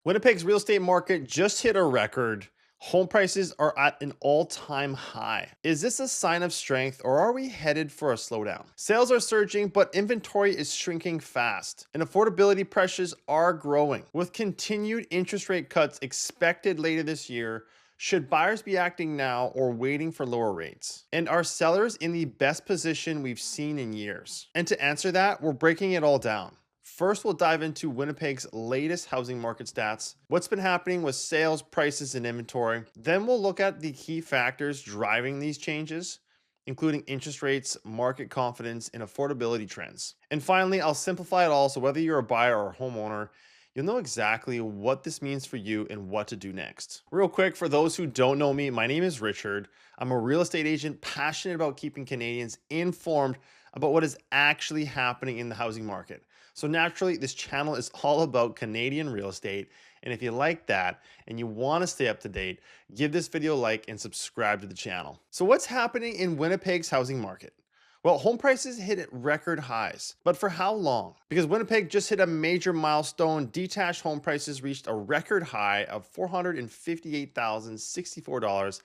Winnipeg's real estate market just hit a record. Home prices are at an all-time high. Is this a sign of strength or are we headed for a slowdown? Sales are surging, but inventory is shrinking fast, and affordability pressures are growing. With continued interest rate cuts expected later this year, should buyers be acting now or waiting for lower rates? And are sellers in the best position we've seen in years? And to answer that, we're breaking it all down. First, we'll dive into Winnipeg's latest housing market stats, what's been happening with sales, prices, and inventory. Then we'll look at the key factors driving these changes, including interest rates, market confidence, and affordability trends. And finally, I'll simplify it all so whether you're a buyer or a homeowner, you'll know exactly what this means for you and what to do next. Real quick, for those who don't know me, my name is Richard. I'm a real estate agent passionate about keeping Canadians informed about what is actually happening in the housing market. So naturally, this channel is all about Canadian real estate. And if you like that and you want to stay up to date, give this video a like and subscribe to the channel. So what's happening in Winnipeg's housing market? Well, home prices hit at record highs, but for how long? Because Winnipeg just hit a major milestone. Detached home prices reached a record high of $458,064,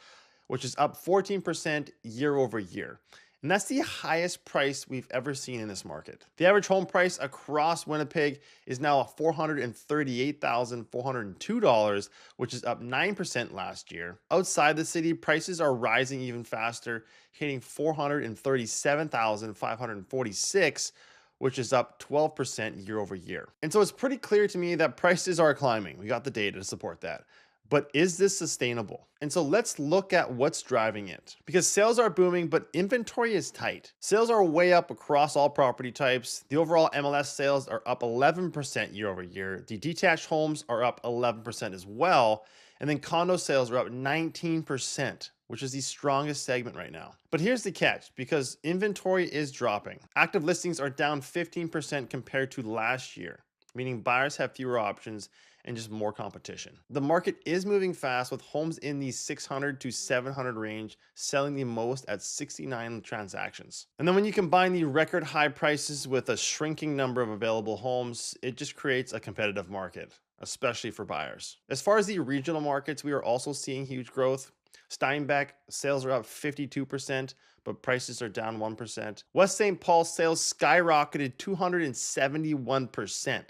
which is up 14% year over year. And that's the highest price we've ever seen in this market. The average home price across Winnipeg is now $438,402, which is up 9% last year. Outside the city, prices are rising even faster, hitting $437,546, which is up 12% year over year. And so it's pretty clear to me that prices are climbing. We got the data to support that. But is this sustainable? And so let's look at what's driving it. Because sales are booming, but inventory is tight. Sales are way up across all property types. The overall MLS sales are up 11% year over year. The detached homes are up 11% as well. And then condo sales are up 19%, which is the strongest segment right now. But here's the catch, because inventory is dropping. Active listings are down 15% compared to last year, meaning buyers have fewer options and just more competition. The market is moving fast, with homes in the 600 to 700 range selling the most at 69 transactions. And then when you combine the record high prices with a shrinking number of available homes, it just creates a competitive market, especially for buyers. As far as the regional markets, we are also seeing huge growth. Steinbach sales are up 52%, but prices are down 1%. West St. Paul sales skyrocketed 271%.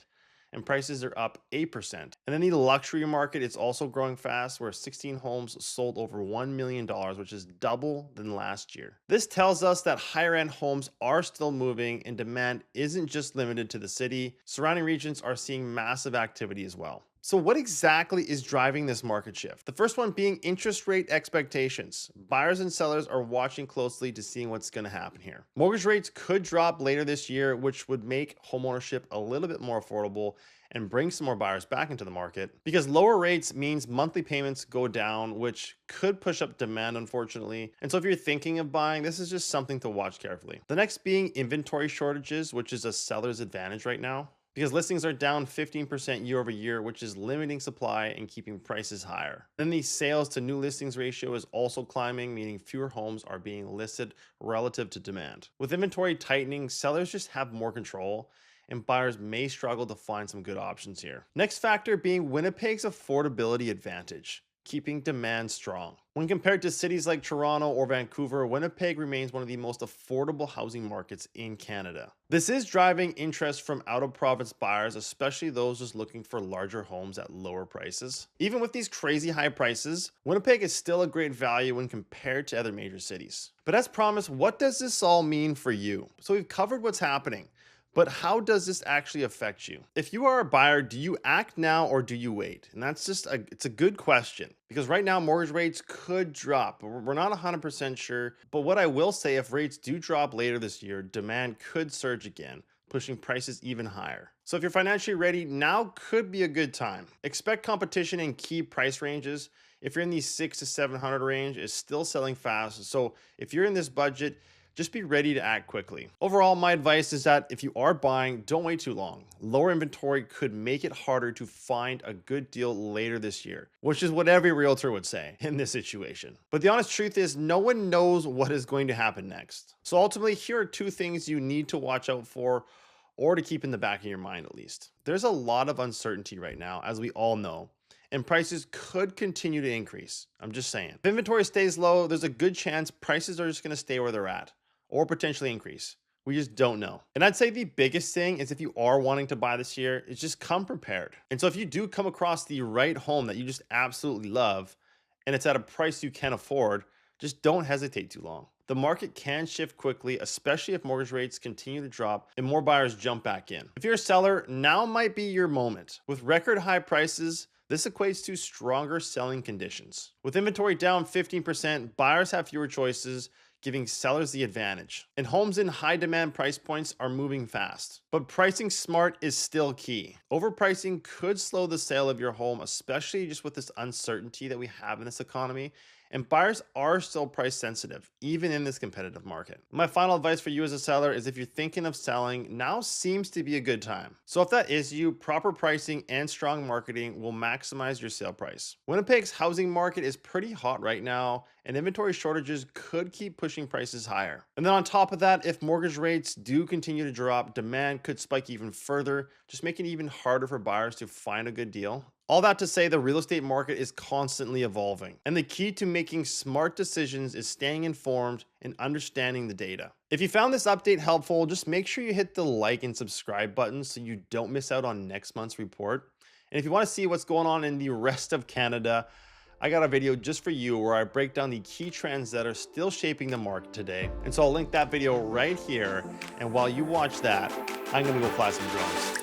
And prices are up 8%. And then the luxury market is also growing fast, where 16 homes sold over $1 million, which is double than last year. This tells us that higher end homes are still moving and demand isn't just limited to the city. Surrounding regions are seeing massive activity as well. So what exactly is driving this market shift? The first one being interest rate expectations. Buyers and sellers are watching closely to see what's going to happen here. Mortgage rates could drop later this year, which would make homeownership a little bit more affordable and bring some more buyers back into the market, because lower rates means monthly payments go down, which could push up demand, unfortunately. And so if you're thinking of buying, this is just something to watch carefully. The next being inventory shortages, which is a seller's advantage right now, because listings are down 15% year over year, which is limiting supply and keeping prices higher. Then the sales to new listings ratio is also climbing, meaning fewer homes are being listed relative to demand. With inventory tightening, sellers just have more control, and buyers may struggle to find some good options here. Next factor being Winnipeg's affordability advantage, keeping demand strong. When compared to cities like Toronto or Vancouver, Winnipeg remains one of the most affordable housing markets in Canada. This is driving interest from out-of-province buyers, especially those just looking for larger homes at lower prices. Even with these crazy high prices, Winnipeg is still a great value when compared to other major cities. But as promised, what does this all mean for you? So we've covered what's happening. But how does this actually affect you? If you are a buyer, do you act now or do you wait? And it's a good question, because right now mortgage rates could drop. We're not 100% sure, but what I will say, if rates do drop later this year, demand could surge again, pushing prices even higher. So if you're financially ready, now could be a good time. Expect competition in key price ranges. If you're in the 600 to 700 range, it's still selling fast. So if you're in this budget, just be ready to act quickly. Overall, my advice is that if you are buying, don't wait too long. Lower inventory could make it harder to find a good deal later this year, which is what every realtor would say in this situation. But the honest truth is, no one knows what is going to happen next. So ultimately, here are two things you need to watch out for. or to keep in the back of your mind at least. There's a lot of uncertainty right now, as we all know, and prices could continue to increase. I'm just saying. If inventory stays low, there's a good chance prices are just going to stay where they're at or potentially increase. We just don't know. And I'd say the biggest thing is if you are wanting to buy this year, is just come prepared. And so if you do come across the right home that you just absolutely love, and it's at a price you can afford, just don't hesitate too long. The market can shift quickly, especially if mortgage rates continue to drop and more buyers jump back in. If you're a seller, now might be your moment. With record high prices, this equates to stronger selling conditions. With inventory down 15%, buyers have fewer choices, giving sellers the advantage. And homes in high demand price points are moving fast. But pricing smart is still key. Overpricing could slow the sale of your home, especially just with this uncertainty that we have in this economy. And buyers are still price sensitive, even in this competitive market. My final advice for you as a seller is if you're thinking of selling, now seems to be a good time. So if that is you, proper pricing and strong marketing will maximize your sale price. Winnipeg's housing market is pretty hot right now, and inventory shortages could keep pushing prices higher. And then on top of that, if mortgage rates do continue to drop, demand could spike even further, just making it even harder for buyers to find a good deal. All that to say, the real estate market is constantly evolving, and the key to making smart decisions is staying informed and understanding the data. If you found this update helpful, just make sure you hit the like and subscribe buttons so you don't miss out on next month's report. And if you want to see what's going on in the rest of Canada, I got a video just for you where I break down the key trends that are still shaping the market today. And so I'll link that video right here. And while you watch that, I'm going to go fly some drones.